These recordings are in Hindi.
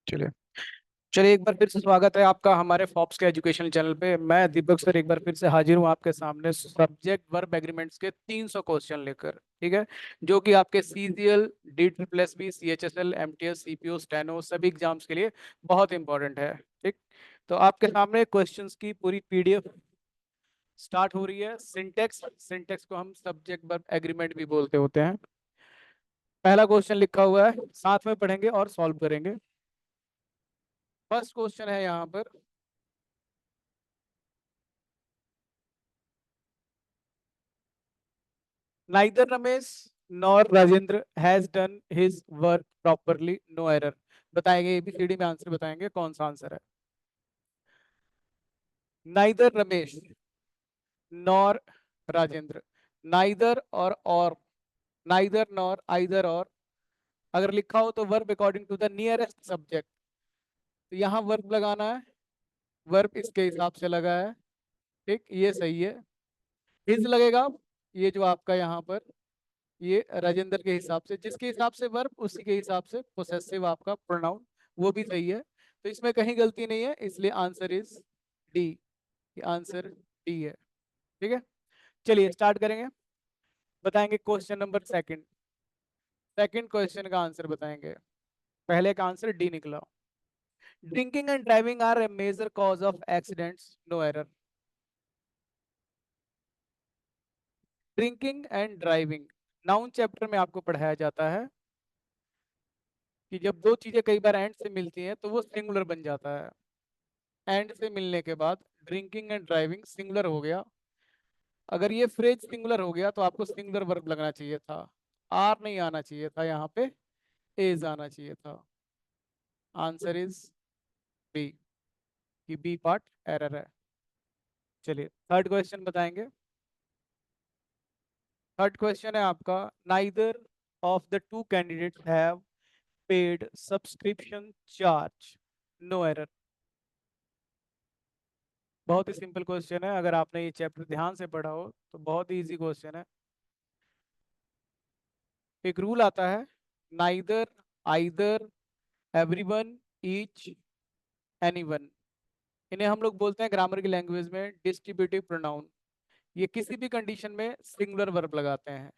चलिए। चलिए, एक बार फिर से स्वागत है आपका हमारे फॉप्स के एजुकेशन चैनल पे। मैं दीपक सर एक बार फिर से हाजिर हूँ आपके सामने सब्जेक्ट वर्ब एग्रीमेंट्स के 300 क्वेश्चन लेकर। ठीक है, जो कि आपके CGL, D triple S B, CHSL, MTS, CPO, steno सभी एग्जाम्स के लिए बहुत इंपॉर्टेंट है। ठीक, तो आपके सामने क्वेश्चंस की पूरी पीडीएफ स्टार्ट हो रही है। सिंटेक्स सिंटेक्स को हम सब्जेक्ट वर्ब एग्रीमेंट भी बोलते होते हैं। पहला क्वेश्चन लिखा हुआ है, साथ में पढ़ेंगे और सॉल्व करेंगे। फर्स्ट क्वेश्चन है यहाँ पर, neither Ramesh nor Rajendra has done his work properly, no error। बताएंगे एबीसीडी में आंसर बताएंगे, कौन सा आंसर है। neither Ramesh nor Rajendra, neither और neither nor either और अगर लिखा हो तो verb according to the nearest subject, तो यहाँ वर्ब लगाना है। वर्ब इसके हिसाब से लगा है। ठीक, ये सही है। हिज लगेगा, ये जो आपका यहाँ पर ये राजेंद्र के हिसाब से, जिसके हिसाब से वर्ब उसी के हिसाब से पोसेसिव आपका प्रोनाउन, वो भी सही है। तो इसमें कहीं गलती नहीं है, इसलिए answer is D. Answer D है। ठीक है, चलिए स्टार्ट करेंगे। बताएंगे question number second. Second question का आंसर बताएंगे। पहले का आंसर डी निकला। Drinking and driving are a major cause of accidents, no error. Drinking and driving noun chapter में आपको पढ़ाया जाता है कि जब दो चीजें कई बार एंड से मिलती हैं तो वो सिंगुलर बन जाता है। एंड से मिलने के बाद ड्रिंकिंग एंड ड्राइविंग सिंगुलर हो गया। अगर ये फ्रेज सिंगुलर हो गया तो आपको सिंगुलर वर्ब लगना चाहिए था, आर नहीं आना चाहिए था, यहाँ पे एज आना चाहिए था। आंसर इज बी, कि बी पार्ट एरर है। चलिए थर्ड क्वेश्चन बताएंगे। थर्ड क्वेश्चन है आपका, neither of the two candidates have paid subscription charge, no error. बहुत ही सिंपल क्वेश्चन है, अगर आपने ये चैप्टर ध्यान से पढ़ा हो तो बहुत ही इजी क्वेश्चन है। एक रूल आता है, neither, either, everyone, each, anyone, इन्हें हम लोग बोलते हैं ग्रामर की लैंग्वेज में डिस्ट्रीब्यूटिव प्रोनाउन। ये किसी भी कंडीशन में सिंगुलर वर्ब लगाते हैं,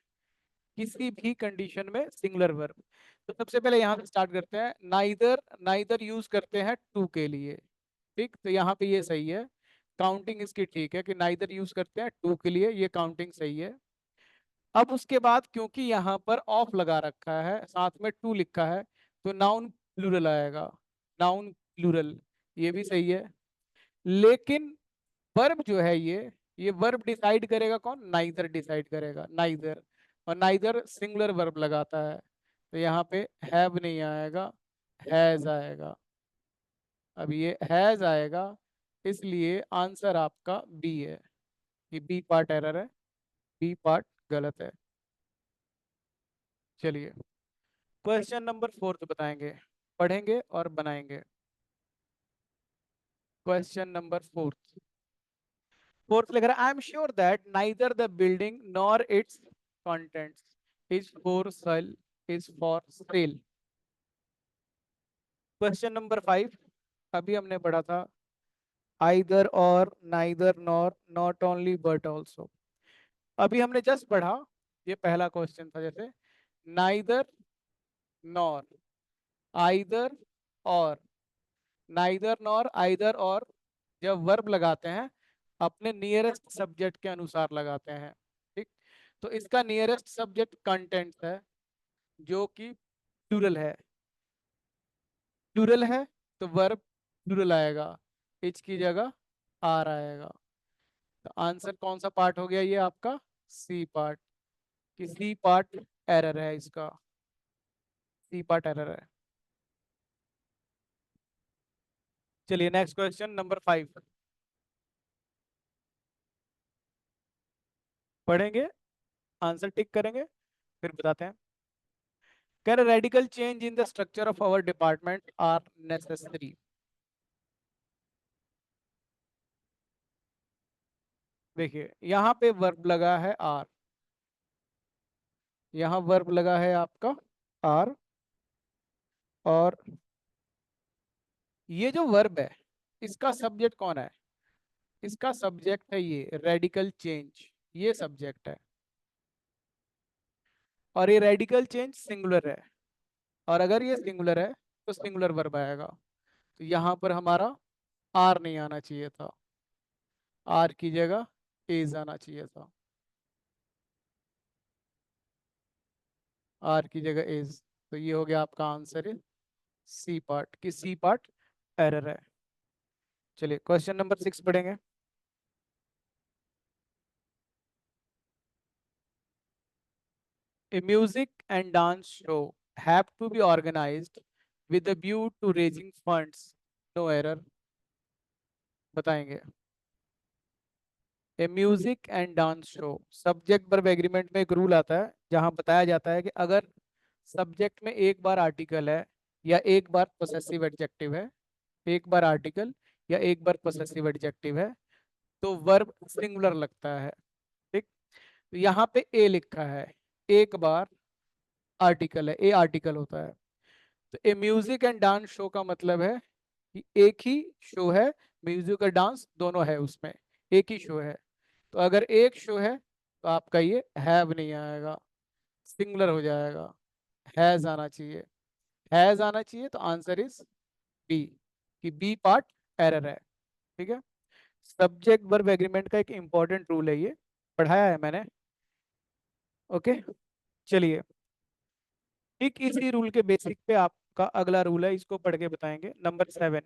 किसी भी कंडीशन में सिंगुलर वर्ब। तो सबसे पहले यहाँ से स्टार्ट करते हैं। नाइदर, नाइदर यूज करते हैं टू के लिए। ठीक, तो यहाँ पे ये सही है, काउंटिंग इसकी ठीक है कि नाइदर यूज करते हैं टू के लिए, ये काउंटिंग सही है। अब उसके बाद क्योंकि यहाँ पर ऑफ लगा रखा है, साथ में टू लिखा है, तो नाउन प्लूरल आएगा। नाउन प्लूरल, ये भी सही है। लेकिन वर्ब जो है ये वर्ब डिसाइड करेगा कौन? नाइदर डिसाइड करेगा, नाइदर। और नाइदर सिंगुलर वर्ब लगाता है, तो यहाँ पे हैव नहीं आएगा, हैज आएगा। अब ये हैज आएगा, इसलिए आंसर आपका बी है, कि बी पार्ट एरर है, बी पार्ट गलत है। चलिए क्वेश्चन नंबर फोर्थ बताएंगे, पढ़ेंगे और बनाएंगे। क्वेश्चन नंबर फोर्थ, फोर्थ लिख रहा है, I am sure that neither the building nor it's contents is for sale, is for sale. Question number five, अभी हमने पढ़ा था आइदर और, neither nor, not only but also. अभी हमने जस्ट पढ़ा, ये पहला क्वेश्चन था, जैसे नाइदर नॉर, आइदर और, नाइदर नॉर आइदर और जब वर्ब लगाते हैं अपने नियरेस्ट सब्जेक्ट के अनुसार लगाते हैं। ठीक, तो इसका नियरेस्ट सब्जेक्ट कंटेंट्स है, जो कि प्लूरल है। प्लूरल है तो वर्ब प्लूरल आएगा, इच की जगह आर आएगा। तो आंसर कौन सा पार्ट हो गया? ये आपका सी पार्ट, कि सी पार्ट एरर है, इसका सी पार्ट एरर है। चलिए नेक्स्ट क्वेश्चन नंबर फाइव पढ़ेंगे, आंसर टिक करेंगे, फिर बताते हैं। Can a radical change in the structure of our department are necessary? देखिए यहाँ पे वर्ब लगा है आर, यहाँ वर्ब लगा है आपका आर, और ये जो वर्ब है इसका सब्जेक्ट कौन है? इसका सब्जेक्ट है ये रेडिकल चेंज, ये सब्जेक्ट है। और ये रेडिकल चेंज सिंगुलर है, और अगर ये सिंगुलर है तो सिंगुलर वर्ब आएगा। तो यहाँ पर हमारा आर नहीं आना चाहिए था, आर की जगह इज आना चाहिए था, आर की जगह इज। तो ये हो गया आपका आंसर है सी पार्ट, कि सी पार्ट एरर है। चलिए क्वेश्चन नंबर 6 पढ़ेंगे। A music and dance show have to be organized with a view to raising funds. No error। बताएंगे। A music and dance show, subject verb agreement में एक रूल आता है जहां बताया जाता है कि अगर सब्जेक्ट में एक बार आर्टिकल है या एक बार पोसेसिव एडजेक्टिव है, एक बार आर्टिकल या एक बार पोसेसिव एडजेक्टिव है, तो वर्ब सिंगुलर लगता है। ठीक। तो यहाँ पे ए लिखा है, एक बार आर्टिकल है, ए आर्टिकल होता है। तो ए म्यूजिक एंड डांस शो का मतलब है कि एक ही शो है, म्यूजिक और डांस दोनों है उसमें, एक ही शो है। तो अगर एक शो है तो आपका ये हैव नहीं आएगा, सिंगुलर हो जाएगा, हैज आना चाहिए। हैज आना चाहिए, तो आंसर इज बी, कि बी पार्ट एरर है। ठीक है। सब्जेक्ट वर्ब एग्रीमेंट का एक इंपॉर्टेंट रूल है, ये पढ़ाया है मैंने। ओके। चलिए, ठीक इसी रूल के बेसिक पे आपका अगला रूल है, इसको पढ़ के बताएंगे। नंबर 7।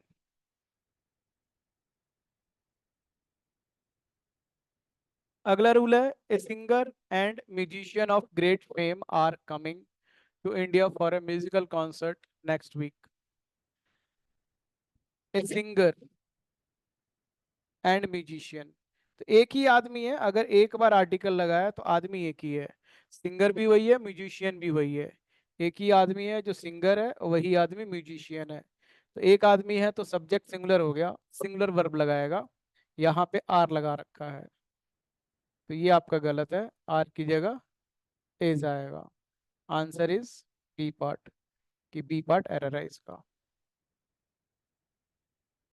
अगला रूल है, a singer and musician of great fame are coming to India for a musical concert next week. A singer and musician, तो एक ही आदमी है, अगर एक बार आर्टिकल लगाया तो आदमी एक ही है, सिंगर भी वही है, म्यूजिशियन भी वही है। एक ही आदमी है जो सिंगर है, और वही आदमी म्यूजिशियन है। तो एक आदमी है तो सब्जेक्ट सिंगुलर हो गया, सिंगुलर वर्ब लगाएगा, यहाँ पे आर लगा रखा है, तो ये आपका गलत है, आर की जगह इज आएगा। आंसर इज बी पार्ट, कि बी पार्ट एरर है इसका।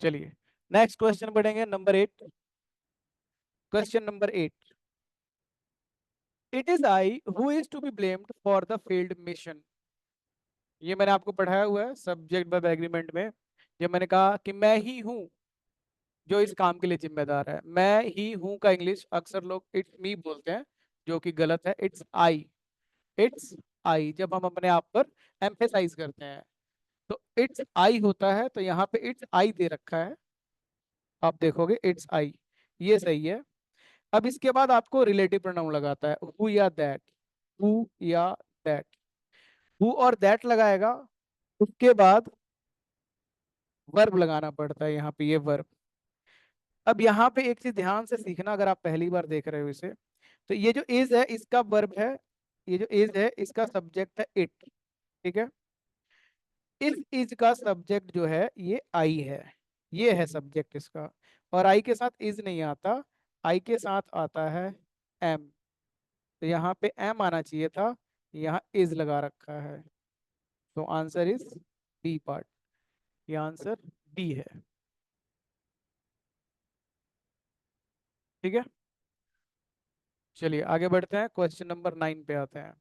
चलिए नेक्स्ट क्वेश्चन पढ़ेंगे, number 8। Question number 8। It is I who is to be blamed for the failed mission. ये मैंने आपको पढ़ाया हुआ है सब्जेक्ट वर्ब एग्रीमेंट में, जब मैंने कहा कि मैं ही हूँ जो इस काम के लिए जिम्मेदार है। मैं ही हूँ का इंग्लिश अक्सर लोग इट्स मी बोलते हैं, जो कि गलत है, इट्स आई। इट्स आई जब हम अपने आप पर एम्फेसाइज करते हैं, तो इट्स आई होता है, तो यहाँ पे इट्स आई दे रखा है, आप देखोगे इट्स आई, ये सही है। अब इसके बाद आपको रिलेटिव प्रोनाउन लगाता है, हु या दैट, हु या दैट, हु और दैट लगाएगा, उसके बाद वर्ब लगाना पड़ता है यहाँ पे, ये वर्ब। अब यहाँ पे एक चीज ध्यान से सीखना, अगर आप पहली बार देख रहे हो इसे, तो ये जो इज है इसका वर्ब है, ये जो इज है इसका सब्जेक्ट है इट। ठीक है। इस इज का सब्जेक्ट जो है ये आई है, ये है सब्जेक्ट इसका, और आई के साथ इज नहीं आता, आई के साथ आता है एम। तो यहाँ पे एम आना चाहिए था, यहाँ इज लगा रखा है। तो आंसर इज डी पार्ट, ये आंसर डी है। ठीक है। चलिए आगे बढ़ते हैं, क्वेश्चन नंबर 9 पे आते हैं।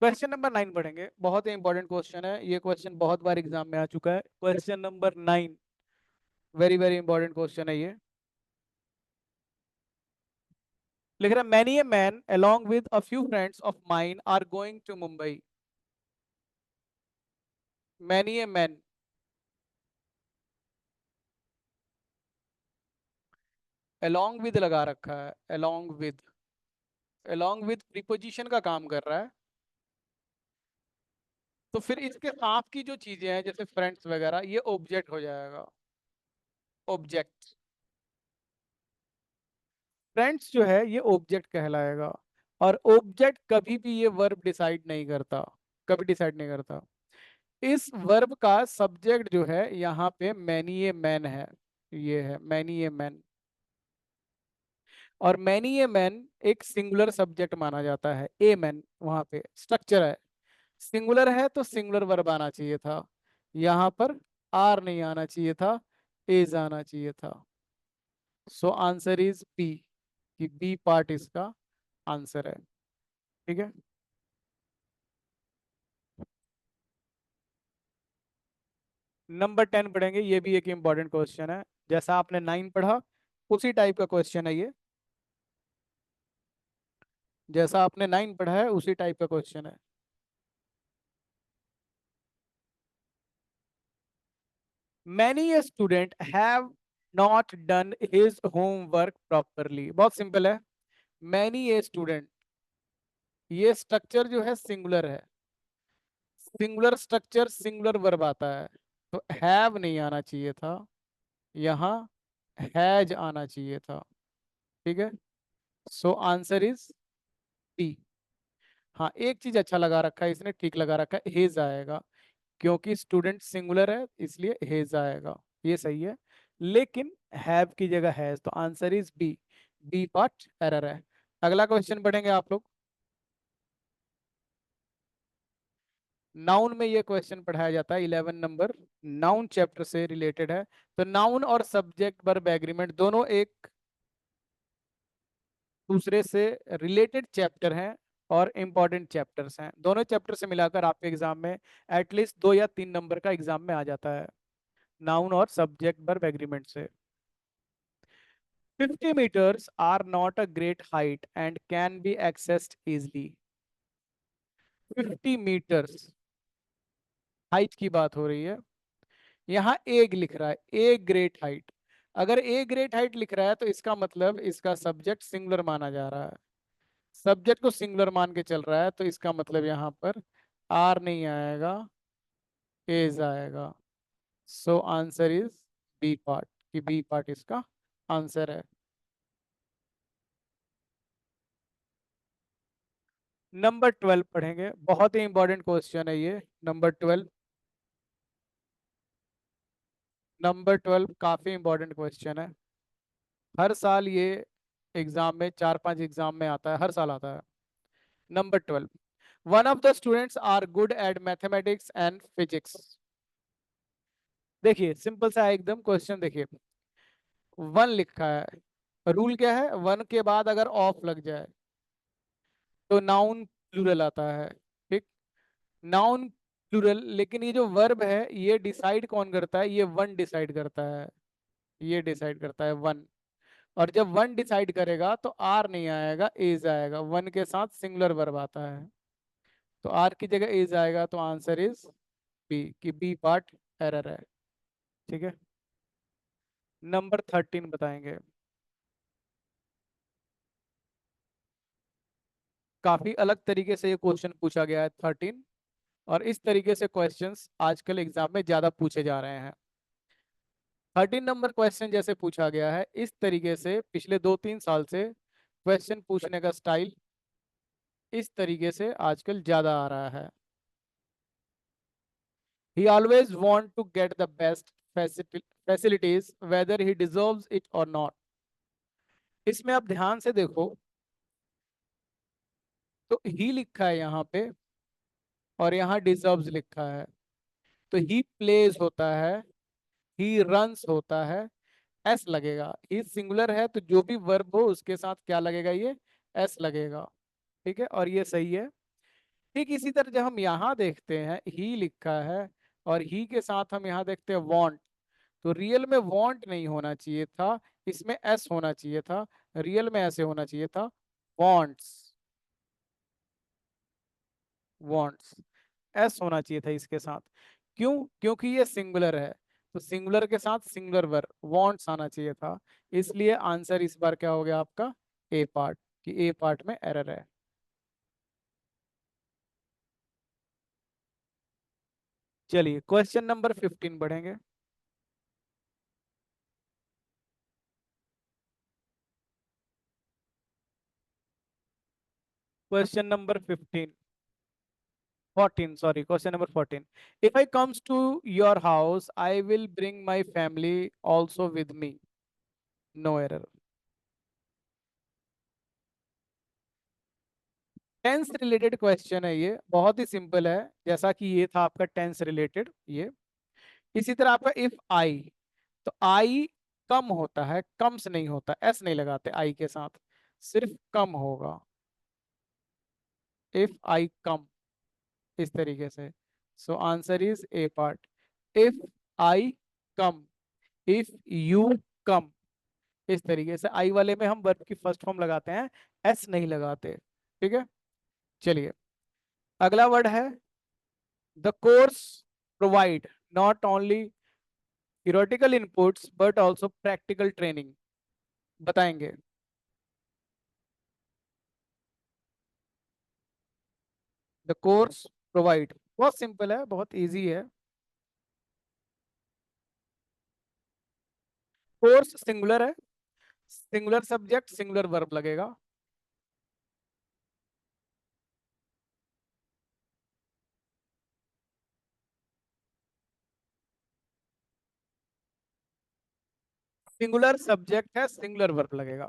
क्वेश्चन नंबर 9 पढ़ेंगे, बहुत ही इंपॉर्टेंट क्वेश्चन है ये, क्वेश्चन बहुत बार एग्जाम में आ चुका है। Question number 9, very very important question है ये। लिख रहा है, many a man along with a few friends of mine are going to Mumbai। Many a man, along with लगा रखा है, along with, along with preposition का काम कर रहा है। तो फिर इसके साथ की जो चीजें हैं जैसे फ्रेंड्स वगैरह, ये ऑब्जेक्ट हो जाएगा, ऑब्जेक्ट। फ्रेंड्स जो है ये ऑब्जेक्ट कहलाएगा, और ऑब्जेक्ट कभी भी ये वर्ब डिसाइड नहीं करता, कभी डिसाइड नहीं करता। इस वर्ब का सब्जेक्ट जो है यहाँ पे मैनी ए मैन है, ये है मैनी ए मैन। और मैनी ए मैन एक सिंगुलर सब्जेक्ट माना जाता है, ए मैन वहां पे स्ट्रक्चर है, सिंगुलर है तो सिंगुलर वर्ब आना चाहिए था, यहाँ पर आर नहीं आना चाहिए था, एज आना चाहिए था। सो आंसर इज बी, कि बी पार्ट इसका आंसर है। ठीक है। नंबर 10 पढ़ेंगे, ये भी एक इंपॉर्टेंट क्वेश्चन है, जैसा आपने 9 पढ़ा उसी टाइप का क्वेश्चन है ये, जैसा आपने 9 पढ़ा है उसी टाइप का क्वेश्चन है। Many a student have not done his homework properly। बहुत सिंपल है। Many a student, ये स्ट्रक्चर जो है सिंगुलर है, सिंगुलर स्ट्रक्चर सिंगुलर वर्ब आता है, तो हैव नहीं आना चाहिए था, यहाँ हैज आना चाहिए था। ठीक है। सो आंसर इज डी। हाँ, एक चीज अच्छा लगा रखा है इसने, ठीक लगा रखा है, हेज आएगा, क्योंकि स्टूडेंट सिंगुलर है इसलिए हेज आएगा, ये सही है। लेकिन हैव की जगह हैज, तो answer is B, B part error है। अगला क्वेश्चन पढ़ेंगे आप लोग। नाउन में ये क्वेश्चन पढ़ाया जाता है 11 नंबर, नाउन चैप्टर से रिलेटेड है। तो नाउन और सब्जेक्ट वर्ब एग्रीमेंट दोनों एक दूसरे से रिलेटेड चैप्टर हैं और इम्पॉर्टेंट चैप्टर्स हैं, दोनों चैप्टर से मिलाकर आपके एग्जाम में एटलीस्ट 2 या 3 नंबर का एग्जाम में आ जाता है, नाउन और सब्जेक्ट वर्ब एग्रीमेंट से। 50 meters are not a great height and can be accessed easily। 50 meters height की बात हो रही है, यहाँ एग लिख रहा है, ए ग्रेट हाइट। अगर ए ग्रेट हाइट लिख रहा है तो इसका मतलब इसका सब्जेक्ट सिंगुलर माना जा रहा है, सब्जेक्ट को सिंगुलर मान के चल रहा है, तो इसका मतलब यहाँ पर आर नहीं आएगा, एज आएगा। So answer is B part, कि बी पार्ट इसका आंसर है। नंबर 12 पढ़ेंगे, बहुत ही इंपॉर्टेंट क्वेश्चन है ये, नंबर 12। नंबर 12 काफी इंपॉर्टेंट क्वेश्चन है, हर साल ये एग्जाम में 4-5 एग्जाम में आता है, हर साल आता है। Number 12, one of the students are good at mathematics and physics. देखिए सिंपल सा है एकदम क्वेश्चन, देखिए वन लिखा है, रूल क्या है, वन के बाद अगर ऑफ लग जाए तो नाउन प्लूरल आता है। ठीक, नाउन प्लूरल, लेकिन ये जो वर्ब है ये डिसाइड कौन करता है, ये वन डिसाइड करता है, ये डिसाइड करता है वन। और जब वन डिसाइड करेगा तो आर नहीं आएगा, एज आएगा, वन के साथ सिंगुलर वर्ब आता है, तो आर की जगह एज आएगा, तो आंसर इज बी, कि बी पार्ट एरर है। ठीक है। नंबर 13 बताएंगे, काफी अलग तरीके से ये क्वेश्चन पूछा गया है 13, और इस तरीके से क्वेश्चंस आजकल एग्जाम में ज्यादा पूछे जा रहे हैं। 13 नंबर क्वेश्चन जैसे पूछा गया है इस तरीके से पिछले 2-3 साल से क्वेश्चन पूछने का स्टाइल इस तरीके से आजकल ज्यादा आ रहा है। He always want to get the best facilities whether he deserves it or not। इसमें आप ध्यान से देखो तो ही लिखा है यहाँ पे और यहाँ डिजर्व्स लिखा है, तो ही प्लेज होता है, ही रन्स होता है, एस लगेगा, ही सिंगुलर है तो जो भी वर्ब हो उसके साथ क्या लगेगा, ये एस लगेगा। ठीक है, और ये सही है। ठीक इसी तरह जब हम यहाँ देखते हैं ही लिखा है और ही के साथ हम यहाँ देखते हैं वांट, तो रियल में वांट नहीं होना चाहिए था, इसमें एस होना चाहिए था, रियल में ऐसे होना चाहिए था वांट्स, वांट्स एस होना चाहिए था इसके साथ। क्यों, क्योंकि ये सिंगुलर है, तो सिंगुलर के साथ सिंगुलर वर्ब वांट्स आना चाहिए था, इसलिए आंसर इस बार क्या हो गया आपका, ए पार्ट, कि ए पार्ट में एरर है। चलिए क्वेश्चन नंबर 15 बढ़ेंगे। Question number 15, 14, sorry, question number 14. If I comes to your house, I will bring my family also with me. No error. Tense related question है ये, बहुत ही सिंपल है, जैसा कि ये था आपका टेंस रिलेटेड ये। इसी तरह आपका इफ आई, तो आई कम होता है, कम्स नहीं होता, एस नहीं लगाते आई के साथ, सिर्फ कम होगा। इफ आई कम, इस तरीके से। सो answer is A part. If I come, if you come, इस तरीके से आई वाले में हम वर्ब की फर्स्ट फॉर्म लगाते हैं, एस नहीं लगाते। ठीक है, चलिए अगला वर्ड है the course provide not only theoretical inputs but also practical training। बताएंगे। द कोर्स प्रोवाइड, बहुत सिंपल है, बहुत इजी है। कोर्स सिंगुलर है, सिंगुलर सब्जेक्ट सिंगुलर वर्ब लगेगा। सिंगुलर सब्जेक्ट है, सिंगुलर वर्ब लगेगा।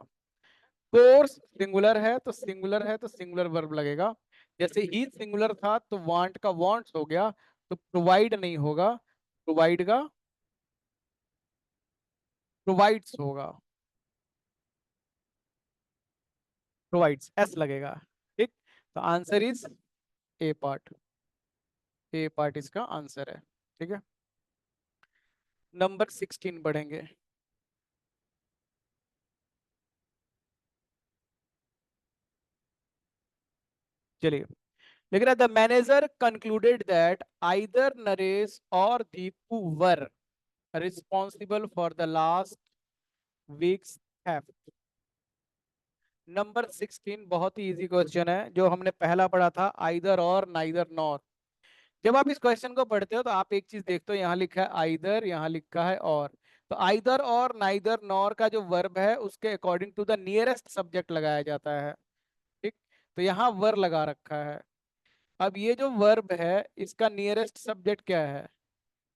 कोर्स सिंगुलर है तो सिंगुलर है तो सिंगुलर वर्ब लगेगा। जैसे ही सिंगुलर था तो वांट का वांट्स हो गया, तो प्रोवाइड नहीं होगा, प्रोवाइड का प्रोवाइड्स होगा, प्रोवाइड्स एस लगेगा। ठीक, तो answer is A part, A part इसका आंसर है। ठीक है, नंबर 16 पढ़ेंगे। चलिए, लेकिन the manager concluded that either Naresh और Deepu were responsible for the last week's theft. Number 16 बहुत ही इजी क्वेश्चन है, जो हमने पहला पढ़ा था, आइदर और नाइदर नॉर। जब आप इस क्वेश्चन को पढ़ते हो तो आप एक चीज देखते हो, यहाँ लिखा है आइदर, यहाँ लिखा है और। तो आइदर और नाइदर नॉर का जो वर्ब है उसके according to the nearest subject लगाया जाता है। ठीक, तो यहाँ वर लगा रखा है। अब ये जो वर्ब है इसका नियरेस्ट सब्जेक्ट क्या है,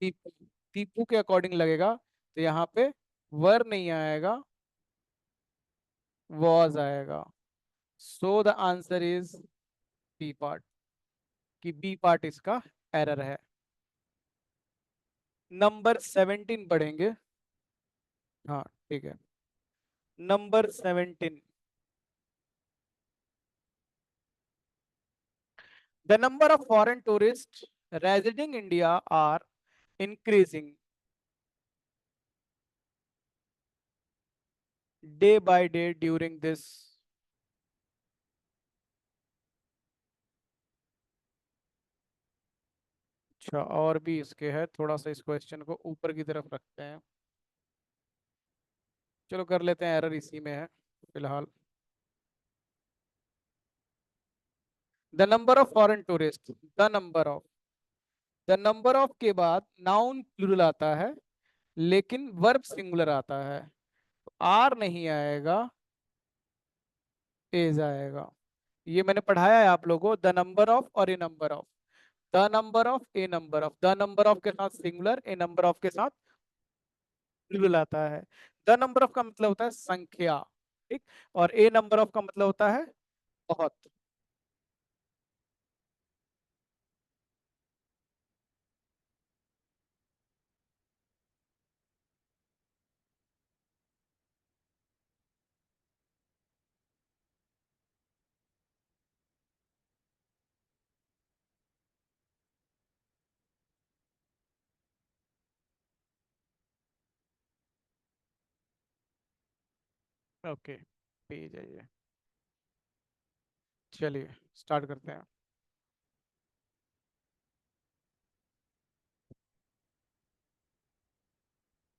टीपू। टीपू के अकॉर्डिंग लगेगा, तो यहाँ पे वर नहीं आएगा, वॉज आएगा। So the answer is B part, कि बी पार्ट इसका एरर है। नंबर 17 पढ़ेंगे। हाँ ठीक है, number 17। The number of foreign tourist residing India are increasing day by day during this. अच्छा, और भी इसके है, थोड़ा सा इस क्वेश्चन को ऊपर की तरफ रखते हैं। चलो कर लेते हैं, एरर इसी में है फिलहाल। The number of foreign tourist, the number of के बाद नाउन प्लूरल आता है, लेकिन वर्ब सिंगुलर आता है, आर नहीं आएगा, एज आएगा। ये मैंने पढ़ाया है आप लोगों को, द नंबर ऑफ और a number of. The number of, a number of, the number of के साथ सिंगुलर, ए नंबर ऑफ के साथ प्लूरल आता है। द नंबर ऑफ का मतलब होता है संख्या, ठीक, और ए नंबर ऑफ का मतलब होता है बहुत। ओके, पेज है ये। चलिए स्टार्ट करते हैं।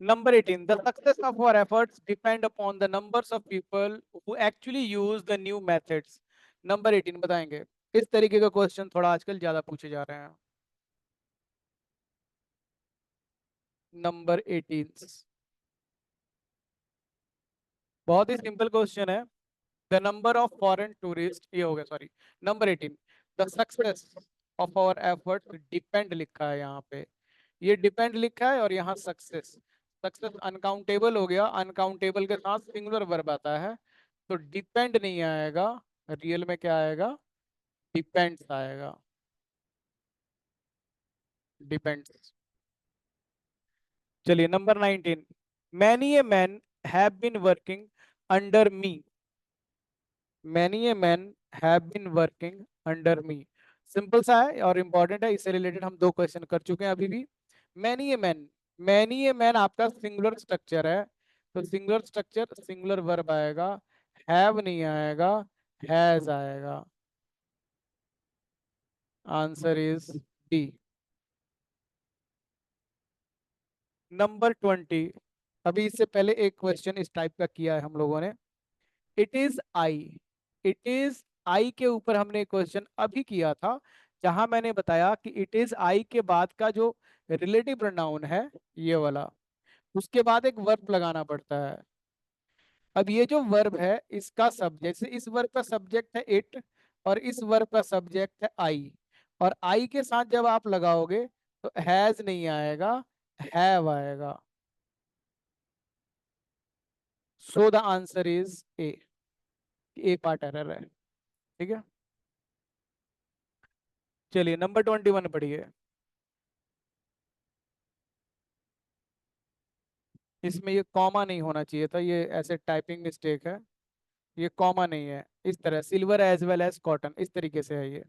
Number 18, the success of our efforts depend upon the numbers of people who actually use the new methods। Number 18 बताएंगे। इस तरीके का क्वेश्चन थोड़ा आजकल ज्यादा पूछे जा रहे हैं। नंबर 18 बहुत ही सिंपल क्वेश्चन है, the number of foreign tourist, ये हो गया sorry. Number 18, the success of our effort depend लिखा है यहाँ पे, ये डिपेंड लिखा है और यहाँ सक्सेस। सक्सेस अनकाउंटेबल हो गया, अनकाउंटेबल के साथ सिंगुलर वर्ब आता है, तो डिपेंड नहीं आएगा, रियल में क्या आएगा, डिपेंड्स आएगा, डिपेंड्स। चलिए number 19, many a man have been working under me, many a man have been working under me. Simple सा है और इंपॉर्टेंट है, इससे रिलेटेड हम दो क्वेश्चन कर चुके हैं अभी भी। Many a man, many a man आपका सिंगुलर स्ट्रक्चर है, तो सिंगुलर स्ट्रक्चर सिंगुलर वर्ब आएगा, हैव नहीं आएगा, हैज आएगा। Answer is D. नंबर 20, अभी इससे पहले एक क्वेश्चन इस टाइप का किया है हम लोगों ने। It is I, it is आई के ऊपर हमने क्वेश्चन अभी किया था, जहां मैंने बताया कि इट इज आई के बाद का जो रिलेटिव प्रोनाउन है, ये वाला, उसके बाद एक वर्ब लगाना पड़ता है। अब ये जो वर्ब है इसका सब्जेक्ट, जैसे इस वर्ब का सब्जेक्ट है इट और इस वर्ब का सब्जेक्ट है आई, और आई के साथ जब आप लगाओगे तो हैज नहीं आएगा, हैव आएगा। So the answer is A part error है। ठीक है, चलिए नंबर 21 पढ़िए। इसमें ये कॉमा नहीं होना चाहिए था, ये ऐसे टाइपिंग मिस्टेक है, ये कॉमा नहीं है, इस तरह silver as well as cotton, इस तरीके से है ये।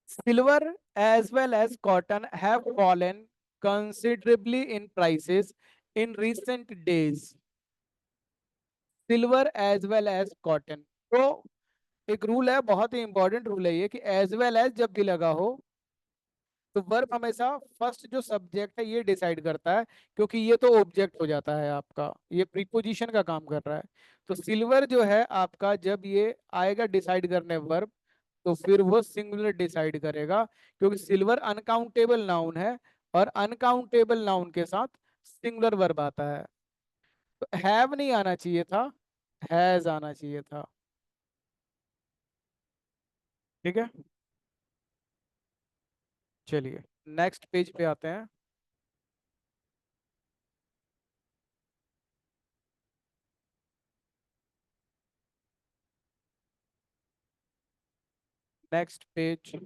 Silver as well as cotton have fallen considerably in prices in recent days, silver as well as cotton. तो एक रूल है, बहुत ही इंपॉर्टेंट रूल है ये, कि एज वेल एज जब भी लगा हो तो वर्ब हमेशा फर्स्ट जो सब्जेक्ट है ये डिसाइड करता है, क्योंकि ये तो ऑब्जेक्ट हो जाता है आपका, ये प्रीपोजिशन का काम कर रहा है। तो सिल्वर जो है आपका जब ये आएगा डिसाइड करने वर्ब, तो फिर वो सिंगुलर डिसाइड करेगा, क्योंकि सिल्वर अनकाउंटेबल नाउन है और अनकाउंटेबल नाउन के साथ सिंगुलर वर्ब आता है। तो हैव नहीं आना चाहिए था, हैज आना चाहिए था। ठीक है, चलिए नेक्स्ट पेज पे आते हैं। Next page.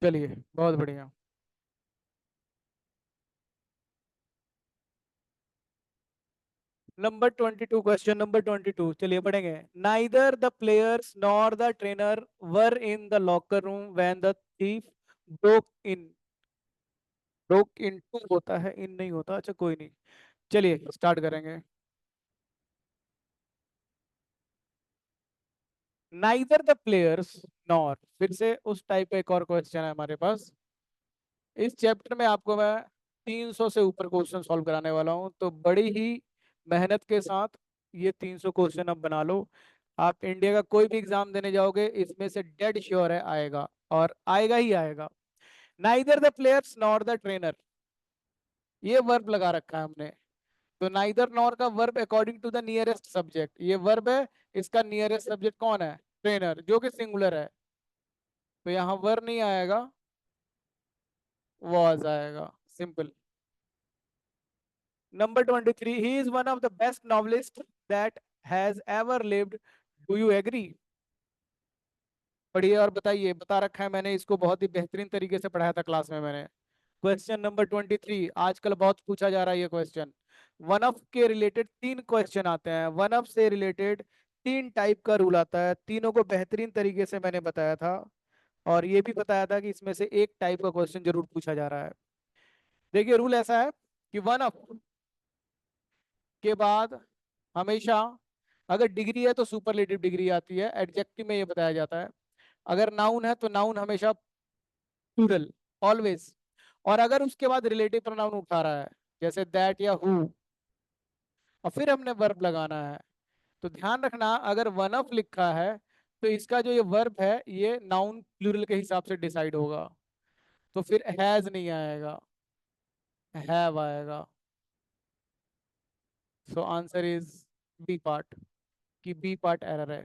चलिए बहुत बढ़िया। नंबर 22, क्वेश्चन नंबर 22, चलिए पढ़ेंगे। Neither the players nor the trainer were in the locker room when the thief broke in, broke in to होता है, इन नहीं होता, अच्छा कोई नहीं, चलिए स्टार्ट करेंगे। नाइदर द प्लेयर्स नॉर, फिर से उस टाइप का एक और क्वेश्चन है हमारे पास। इस चैप्टर में आपको मैं 300 से ऊपर क्वेश्चन सॉल्व कराने वाला हूँ, तो बड़ी ही मेहनत के साथ ये 300 क्वेश्चन अब बना लो। आप इंडिया का कोई भी एग्जाम देने जाओगे इसमें से डेड श्योर है आएगा, और आएगा ही आएगा। Neither the players nor the trainer, ये वर्ब लगा रखा है हमने, तो नाइदर नॉर का verb according to the nearest subject, ये वर्ब है, इसका नियरेस्ट सब्जेक्ट कौन है? ट्रेनर, जो कि सिंगुलर है, तो यहाँ वर नहीं आएगा, वॉज आएगा, simple. Number 23, he is one of the best novelist that has ever lived, do you agree? पढ़िए और बताइए, बता रखा है मैंने इसको, बहुत ही बेहतरीन तरीके से पढ़ाया था क्लास में मैंने। क्वेश्चन नंबर 23, आजकल बहुत पूछा जा रहा है ये क्वेश्चन। वन ऑफ के रिलेटेड तीन क्वेश्चन आते हैं, वन ऑफ से रिलेटेड तीन टाइप का रूल आता है, तीनों को बेहतरीन तरीके से मैंने बताया था, और ये भी बताया था कि इसमें से एक टाइप का क्वेश्चन जरूर पूछा जा रहा है। देखिए रूल ऐसा है कि वन ऑफ के बाद हमेशा, अगर डिग्री है तो सुपरलेटिव डिग्री आती है, एडजेक्टिव में ये बताया जाता है। अगर नाउन है तो नाउन हमेशा प्लूरल, ऑलवेज। और अगर उसके बाद रिलेटिव प्रोनाउन उठा रहा है, जैसे दैट या हु, और फिर हमने वर्ब लगाना है, तो ध्यान रखना, अगर वन ऑफ लिखा है तो इसका जो ये वर्ब है ये नाउन प्लूरल के हिसाब से डिसाइड होगा, तो फिर हैज नहीं आएगा, हैव आएगा। So answer is B part, कि बी पार्ट एरर है।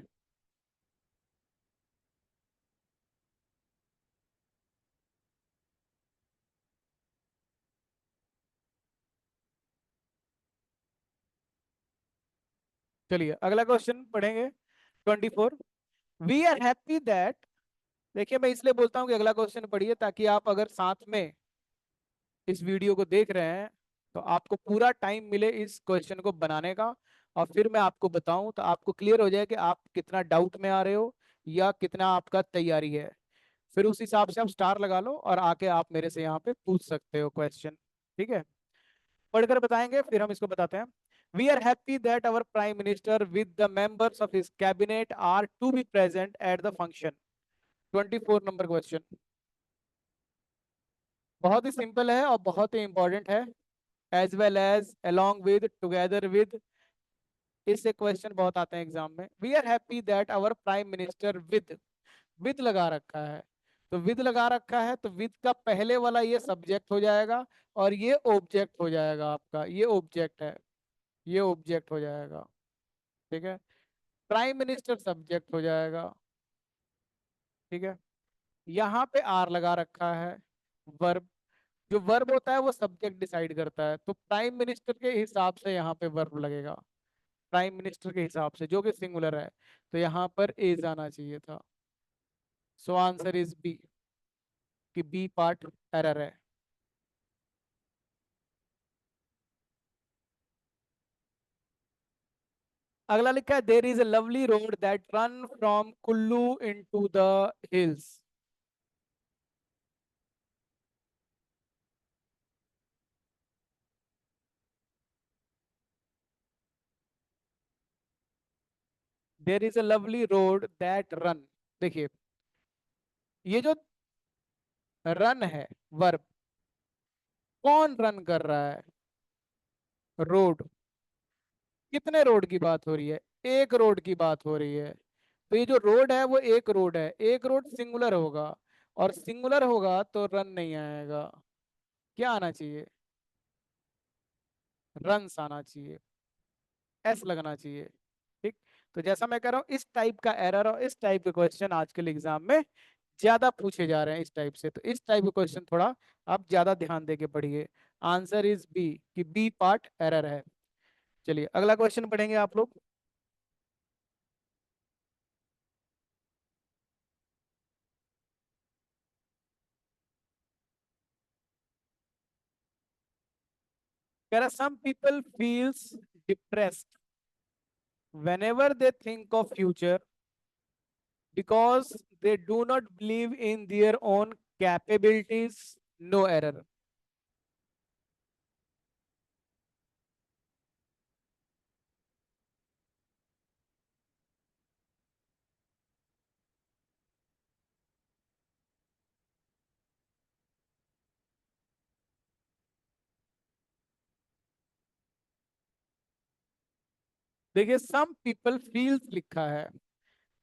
चलिए अगला क्वेश्चन पढ़ेंगे, 24, वी आर हैप्पी दैट। देखिए मैं इसलिए बोलता हूँ कि अगला क्वेश्चन पढ़िए, ताकि आप अगर साथ में इस वीडियो को देख रहे हैं तो आपको पूरा टाइम मिले इस क्वेश्चन को बनाने का, और फिर मैं आपको बताऊं तो आपको क्लियर हो जाए कि आप कितना डाउट में आ रहे हो या कितना आपका तैयारी है। फिर उस हिसाब से आप स्टार लगा लो और आके आप मेरे से यहाँ पे पूछ सकते हो क्वेश्चन। ठीक है, पढ़कर बताएंगे फिर हम इसको बताते हैं। We are happy that our prime minister with the members of his cabinet are to be present at the function. 24 number question बहुत ही सिंपल है और बहुत ही इंपॉर्टेंट है, as well as along with, together with, इससे क्वेश्चन बहुत आते हैं एग्जाम में। We are happy that our prime minister with लगा रखा है, तो विद लगा रखा है तो विद का पहले वाला ये सब्जेक्ट हो जाएगा, और ये ऑब्जेक्ट हो जाएगा आपका, ये ऑब्जेक्ट है, ये ऑब्जेक्ट हो जाएगा। ठीक है, प्राइम मिनिस्टर सब्जेक्ट हो जाएगा। ठीक है, यहाँ पे आर लगा रखा है, वर्ब, जो वर्ब होता है वो सब्जेक्ट डिसाइड करता है, तो प्राइम मिनिस्टर के हिसाब से यहाँ पे वर्ब लगेगा, प्राइम मिनिस्टर के हिसाब से जो कि सिंगुलर है, तो यहाँ पर एज आना चाहिए था। सो आंसर इज बी, कि बी पार्ट एरर है। अगला लिखा है, there is a lovely road that run from Kullu into the hills. There is a lovely road that run, देखिए ये जो रन है वर्ब, कौन रन कर रहा है? रोड। कितने रोड की बात हो रही है? एक रोड की बात हो रही है, तो ये जो रोड है वो एक रोड है, एक रोड सिंगुलर होगा, और सिंगुलर होगा तो रन नहीं आएगा, क्या आना चाहिए? रन्स आना चाहिए, एस लगना चाहिए। ठीक, तो जैसा मैं कह रहा हूँ, इस टाइप का एरर और इस टाइप के क्वेश्चन आजकल एग्जाम में ज्यादा पूछे जा रहे हैं इस टाइप से, तो इस टाइप के क्वेश्चन थोड़ा आप ज्यादा ध्यान देके पढ़िए। आंसर इज बी, कि बी पार्ट एरर है। चलिए अगला क्वेश्चन पढ़ेंगे आप लोग। कह रहा, some people feels depressed whenever they think of future because they do not believe in their own capabilities, no error। देखिए सम पीपल फील्स लिखा है,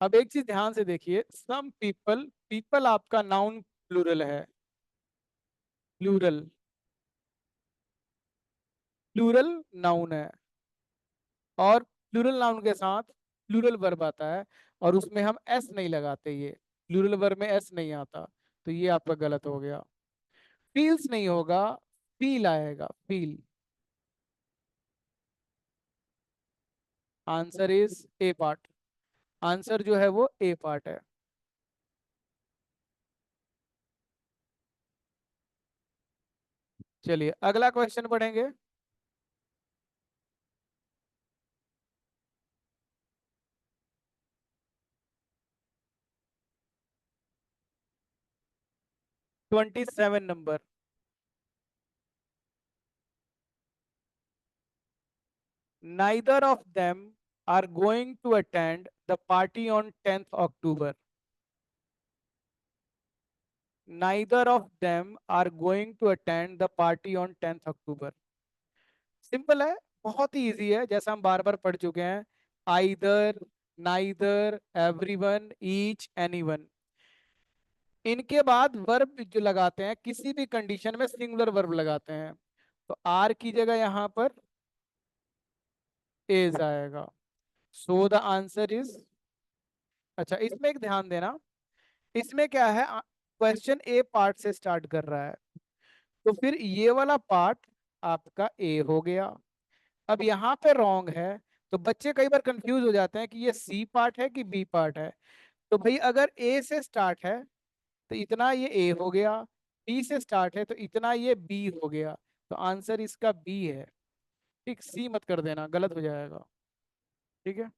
अब एक चीज ध्यान से देखिए, सम पीपल, पीपल आपका नाउन प्लूरल है, प्लूरल। प्लूरल नाउन है, और प्लूरल नाउन के साथ प्लूरल वर्ब आता है, और उसमें हम एस नहीं लगाते, ये प्लूरल वर्ब में एस नहीं आता, तो ये आपका गलत हो गया। फील्स नहीं होगा, फील आएगा, feel. Answer is A part. Answer जो है वो ए पार्ट है। चलिए अगला क्वेश्चन पढ़ेंगे। 27 number. Neither of them are going to attend the party on 10th October. Neither of them are going to attend the party on 10th October. Simple है, बहुत ही इजी है, जैसा हम बार बार पढ़ चुके हैं। Either, neither, everyone, each, anyone, इनके बाद वर्ब जो लगाते हैं किसी भी कंडीशन में सिंगुलर वर्ब लगाते हैं, तो आर की जगह यहां पर इज आएगा। So the answer is. अच्छा, इसमें एक ध्यान देना, इसमें क्या है, क्वेश्चन ए पार्ट से स्टार्ट कर रहा है, तो फिर ये वाला पार्ट आपका ए हो गया। अब यहाँ पे रॉन्ग है, तो बच्चे कई बार कंफ्यूज हो जाते हैं कि ये सी पार्ट है कि बी पार्ट है। तो भाई अगर ए से स्टार्ट है तो इतना ये ए हो गया, बी से स्टार्ट है तो इतना ये बी हो गया, तो आंसर इसका बी है। ठीक, सी मत कर देना, गलत हो जाएगा। ठीक है,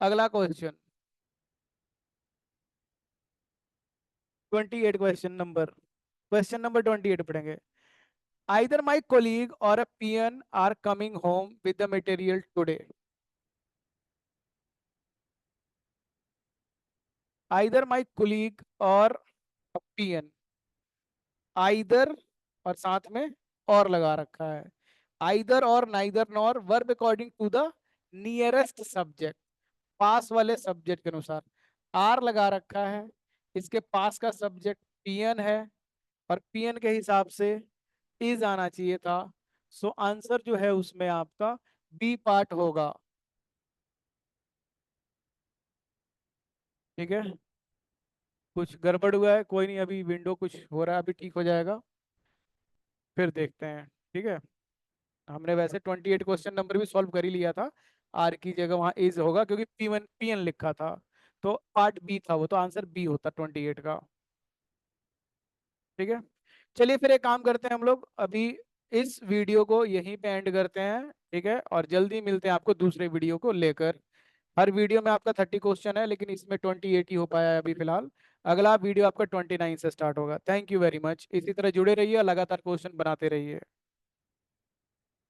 अगला क्वेश्चन। 28 क्वेश्चन नंबर 28 पढ़ेंगे। Either my colleague or a peon are coming home with the material today. Either my colleague or a peon. Either और साथ में और लगा रखा है। Either और neither nor verb according to the nearest subject. पास वाले सब्जेक्ट के अनुसार आर लगा रखा है, इसके पास का सब्जेक्ट पियन है, और पियन के हिसाब से इज आना चाहिए था। सो आंसर जो है उसमें आपका बी पार्ट होगा। ठीक है, कुछ गड़बड़ हुआ है, कोई नहीं, अभी विंडो कुछ हो रहा है, अभी ठीक हो जाएगा, फिर देखते हैं। ठीक है, हमने वैसे 28 क्वेश्चन नंबर भी सॉल्व कर ही लिया था, आर की जगह वहां इज होगा क्योंकि P1 पीएन लिखा था, तो पार्ट बी था वो, तो आंसर बी होता 28 का। ठीक है, चलिए फिर एक काम करते हैं हम लोग अभी, इस वीडियो को यहीं पे एंड करते हैं। ठीक है, और जल्दी मिलते हैं आपको दूसरे वीडियो को लेकर। हर वीडियो में आपका 30 क्वेश्चन है, लेकिन इसमें 28 ही हो पाया है अभी फिलहाल। अगला वीडियो आपका 29 से स्टार्ट होगा। थैंक यू वेरी मच, इसी तरह जुड़े रहिए और लगातार क्वेश्चन बनाते रहिए।